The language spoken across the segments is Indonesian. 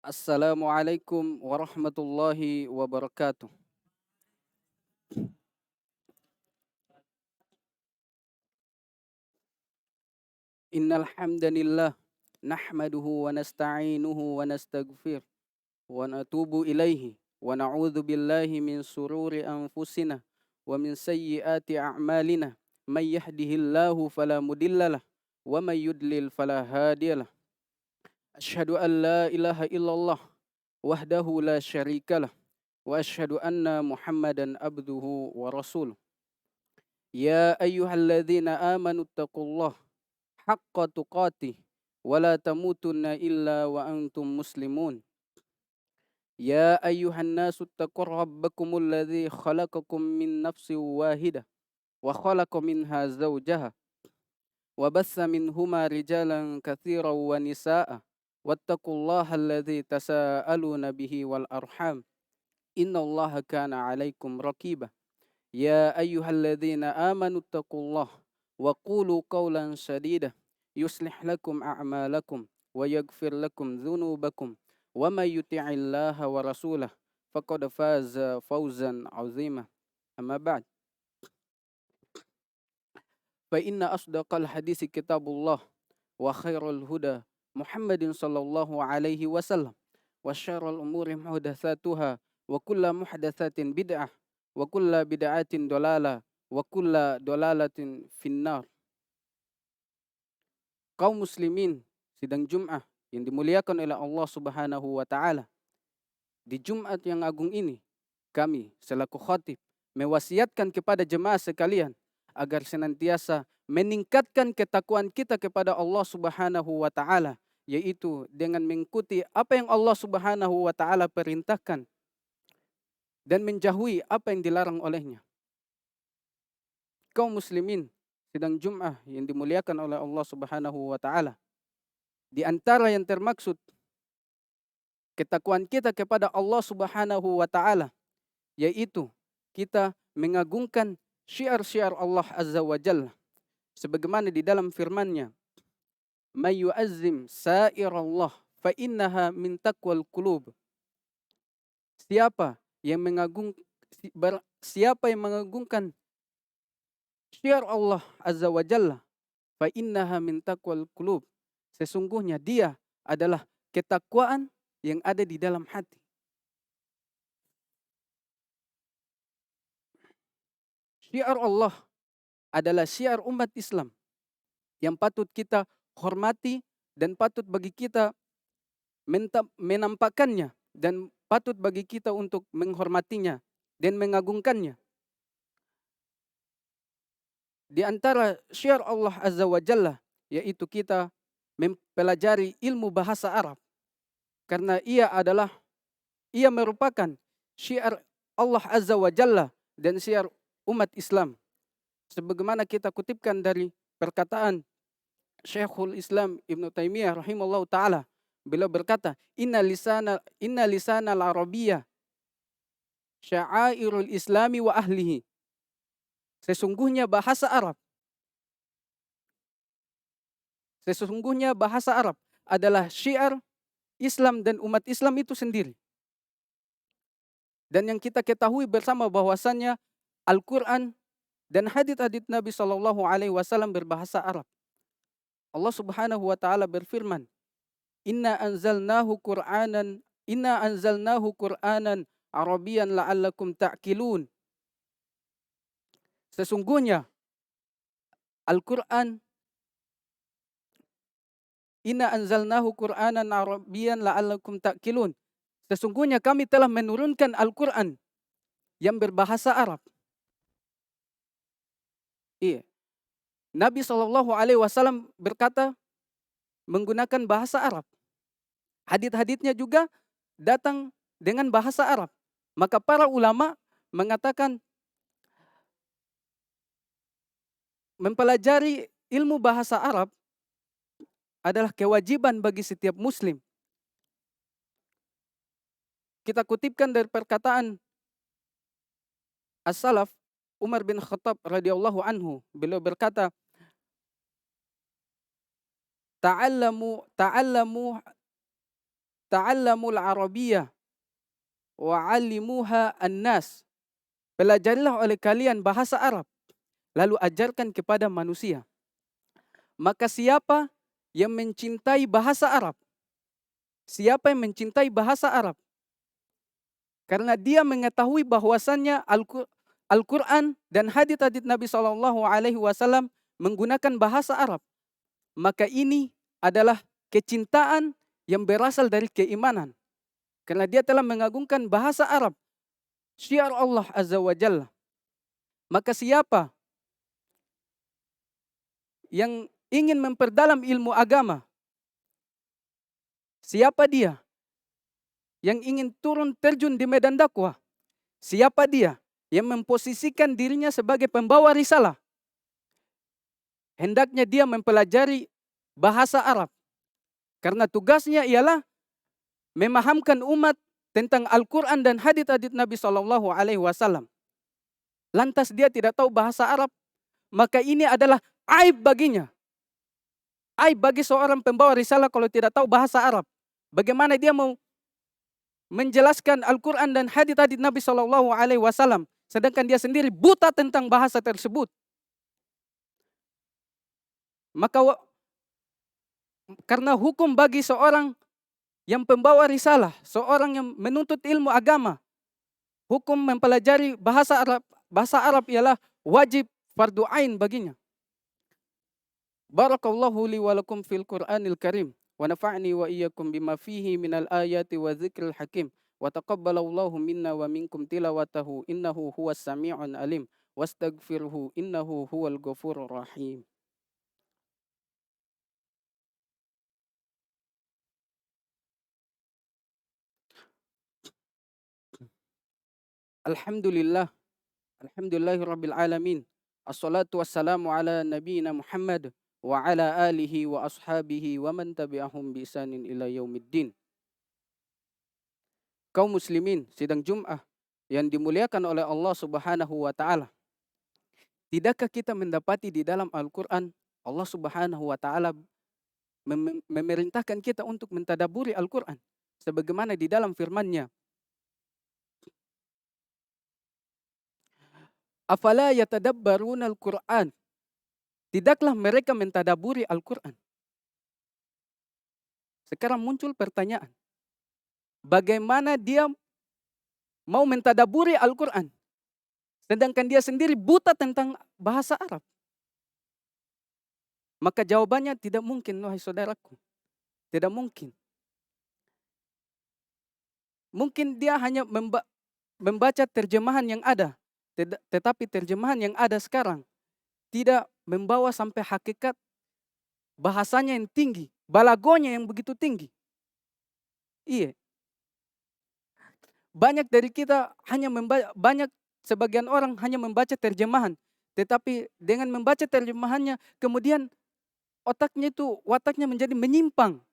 Assalamualaikum warahmatullahi wabarakatuh. Innal hamdanillah nahmaduhu wa nasta'inuhu wa nastaghfir wa natubu ilaihi wa na'udzu billahi min sururi anfusina wa min sayyiati a'malina. May yahdihillahu fala mudhillalah wa may yudlil fala hadiyalah. Asyhadu an la ilaha illallah wahdahu la syarikalah wa asyhadu anna Muhammadan abduhu wa rasuluh. Ya ayyuhalladzina amanu taqullaha haqqa tuqatih wa la tamutunna illa wa antum muslimun. Ya ayyuhan nasu taqur rabbakumul ladzi khalaqakum min nafsin wahidah wa khalaqa minha zawjaha wa bassa minhuma rijalan katsiran wa nisaa'a wattaqullaha alladzi tasaaluna bihi wal arham innallaha kana 'alaikum raqiba. Ya ayyuhalladzina amanu taqullaha wa qulu qawlan sadida yuslih lakum a'malakum wa yaghfir lakum dhunubakum wa may yuti'illaha wa rasulahu faqad faza fawzan 'azima. Amma ba'd, fa inna asdaqal hadisi kitabullah wa khairal huda Muhammadin sallallahu alaihi wasallam wa syarrul umuri muhdatsatuha wa kullu muhdatsatin bid'ah wa kullu bid'atin dolalah wa kullu dolalatin finnar. Kaum muslimin sidang Jum'ah yang dimuliakan oleh Allah Subhanahu wa taala. Di Jumat yang agung ini, kami selaku khatib mewasiatkan kepada jemaah sekalian agar senantiasa meningkatkan ketakwaan kita kepada Allah Subhanahu wa taala, yaitu dengan mengikuti apa yang Allah Subhanahu wa taala perintahkan dan menjauhi apa yang dilarang olehnya. Kaum muslimin sidang Jum'ah yang dimuliakan oleh Allah Subhanahu wa taala. Di antara yang termaksud ketakwaan kita kepada Allah Subhanahu wa taala, yaitu kita mengagungkan syiar-syiar Allah Azza wa Jalla sebagaimana di dalam firman-Nya, "May yu'azzim sa'irallah fa innaha min taqwal qulub." Siapa yang siapa yang mengagungkan syiar Allah Azza wa Jalla, fa innaha min taqwal qulub. Sesungguhnya dia adalah ketakwaan yang ada di dalam hati. Syiar Allah adalah syiar umat Islam yang patut kita hormati dan patut bagi kita menampakkannya dan patut bagi kita untuk menghormatinya dan mengagungkannya. Di antara syiar Allah Azza wa Jalla yaitu kita mempelajari ilmu bahasa Arab, karena ia merupakan syiar Allah Azza wa Jalla dan syiar umat Islam. Sebagaimana kita kutipkan dari perkataan Syekhul Islam Ibnu Taimiyah rahimahullah taala, beliau berkata, inna lisana al-arabiyyah sya'airul islami wa ahlihi. Sesungguhnya bahasa Arab adalah syiar Islam dan umat Islam itu sendiri. Dan yang kita ketahui bersama bahwasannya Al-Quran dan hadits-hadits Nabi Shallallahu Alaihi Wasallam berbahasa Arab. Allah Subhanahu Wa Taala berfirman, Inna anzalnahu Qur'anan Arabian la'allakum ta'qilun. Sesungguhnya Al-Quran, Inna anzalnahu Qur'anan Arabian la'allakum ta'qilun. Sesungguhnya kami telah menurunkan Al-Quran yang berbahasa Arab. Iya. Nabi Shallallahu Alaihi Wasallam berkata menggunakan bahasa Arab. Hadits-haditsnya juga datang dengan bahasa Arab. Maka para ulama mengatakan mempelajari ilmu bahasa Arab adalah kewajiban bagi setiap muslim. Kita kutipkan dari perkataan As-Salaf Umar bin Khattab radhiyallahu anhu, beliau berkata, ta'allamu ta'allamul arabiyyah wa 'allimuha an-nas. Pelajarilah oleh kalian bahasa Arab, lalu ajarkan kepada manusia. Maka siapa yang mencintai bahasa Arab? Siapa yang mencintai bahasa Arab? Karena dia mengetahui bahwasannya Al-Quran dan hadits-hadits Nabi SAW menggunakan bahasa Arab. Maka ini adalah kecintaan yang berasal dari keimanan. Karena dia telah mengagungkan bahasa Arab, syiar Allah Azza wa Jalla. Maka siapa yang ingin memperdalam ilmu agama, siapa dia yang ingin turun terjun di medan dakwah, siapa dia yang memposisikan dirinya sebagai pembawa risalah, hendaknya dia mempelajari bahasa Arab. Karena tugasnya ialah memahamkan umat tentang Al-Quran dan hadits-hadits Nabi SAW. Lantas dia tidak tahu bahasa Arab, maka ini adalah aib baginya. Aib bagi seorang pembawa risalah kalau tidak tahu bahasa Arab. Bagaimana dia mau menjelaskan Al-Quran dan hadits-hadits Nabi SAW, sedangkan dia sendiri buta tentang bahasa tersebut. Maka karena hukum bagi seorang yang pembawa risalah, seorang yang menuntut ilmu agama, hukum mempelajari bahasa Arab ialah wajib fardu ain baginya. Barakallahu li wa lakum fil Qur'anil Karim wa nafa'ni wa iyyakum bima fihi minal ayati wa dzikril hakim wa taqabbalallahu minna wa minkum tilawatahu innahu huwas sami'un alim wastaghfirhu innahu huwal ghafurur rahim. Alhamdulillah, alhamdulillahirabbil alamin. Assalatu wassalamu ala nabiyyina Muhammad wa ala alihi wa ashabihi wa man tabi'ahum bi ihsanin ila yaumiddin. Kaum muslimin sidang Jum'ah yang dimuliakan oleh Allah Subhanahu wa taala. Tidakkah kita mendapati di dalam Al-Qur'an Allah Subhanahu wa taala memerintahkan kita untuk mentadaburi Al-Qur'an sebagaimana di dalam firman-Nya, afala yatadabbaruna al-Qur'an. Tidaklah mereka mentadaburi Al-Qur'an. Sekarang muncul pertanyaan. Bagaimana dia mau mentadaburi Al-Qur'an sedangkan dia sendiri buta tentang bahasa Arab? Maka jawabannya tidak mungkin, wahai saudaraku. Tidak mungkin. Mungkin dia hanya membaca terjemahan yang ada. Tetapi terjemahan yang ada sekarang tidak membawa sampai hakikat bahasanya yang tinggi, balagonya yang begitu tinggi. Iya. Banyak dari kita sebagian orang hanya membaca terjemahan, tetapi dengan membaca terjemahannya kemudian wataknya menjadi menyimpang.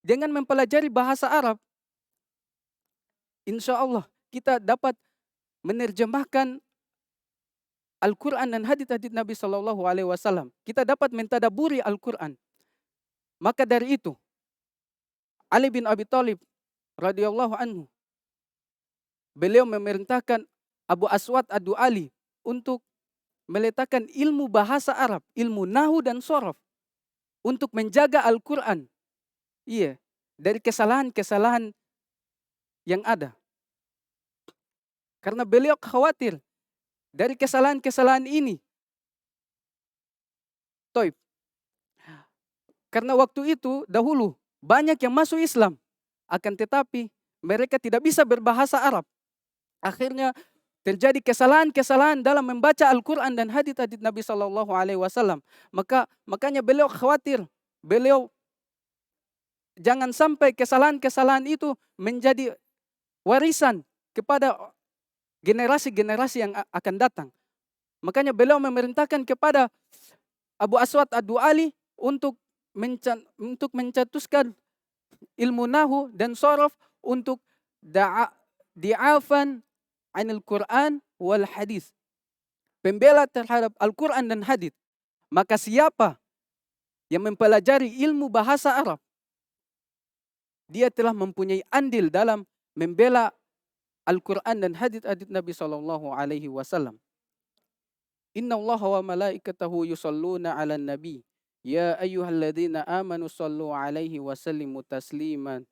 Dengan mempelajari bahasa Arab, insya Allah kita dapat menerjemahkan Al-Quran dan hadits-hadits Nabi SAW. Kita dapat mentadaburi Al-Quran. Maka dari itu, Ali bin Abi Thalib radhiyallahu anhu, beliau memerintahkan Abu Aswad Ad-Du'ali untuk meletakkan ilmu bahasa Arab, ilmu nahwu dan shoraf untuk menjaga Al-Quran. Iya, dari kesalahan-kesalahan yang ada. Karena beliau khawatir dari kesalahan-kesalahan ini. Toib. Karena waktu itu dahulu banyak yang masuk Islam, akan tetapi mereka tidak bisa berbahasa Arab. Akhirnya terjadi kesalahan-kesalahan dalam membaca Al-Quran dan hadits-hadits Nabi SAW. Makanya beliau khawatir, beliau jangan sampai kesalahan-kesalahan itu menjadi warisan kepada generasi-generasi yang akan datang. Makanya beliau memerintahkan kepada Abu Aswad Ad-Du'ali untuk mencetuskan ilmu nahwu dan shoraf untuk di'afan anil Quran wal hadis. Pembela terhadap Al-Quran dan hadis. Maka siapa yang mempelajari ilmu bahasa Arab, dia telah mempunyai andil dalam membela Al-Quran dan hadits-hadits Nabi Shallallahu Alaihi Wasallam. Inna Allah wa malaikatahu yusalluna ala nabi. Ya ayyuhalladzina amanu sallu alaihi wa sallimu tasliman.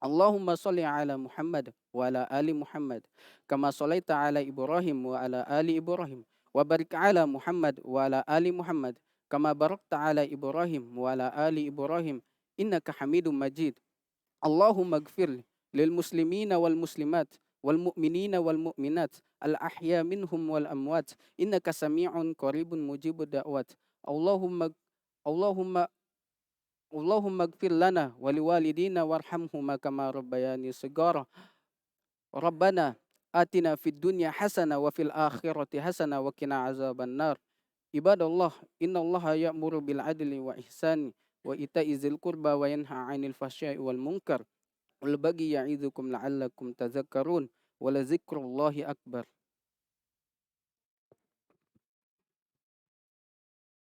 Allahumma salli ala Muhammad wa ala ali Muhammad. Kama sallaita ala Ibrahim wa ala ali Ibrahim. Wa barik ala Muhammad wa ala ali Muhammad. Kama barakta ala Ibrahim wa ala ali Ibrahim. Innaka hamidum majid. Allahumma gfir lil muslimina wal muslimat wal mu'minina wal mu'minat al ahya minhum wal amwat innaka sami'un qaribun mujibud da'wat. Allahumma Allahumma Allahumma gfir lana wa liwalidina warhamhuma kama rabbayani shighara. Rabbana atina fid dunya hasana wa fil akhirati hasana wa qina azaban nar. Ibadallah, innallaha ya'muru bil adli wa ihsani wa ita'i dzil qurba wa yanha 'anil fahsya'i wal munkar wal baghi ya'idukum la'allakum tadhakkarun wa la dzikrullahi akbar.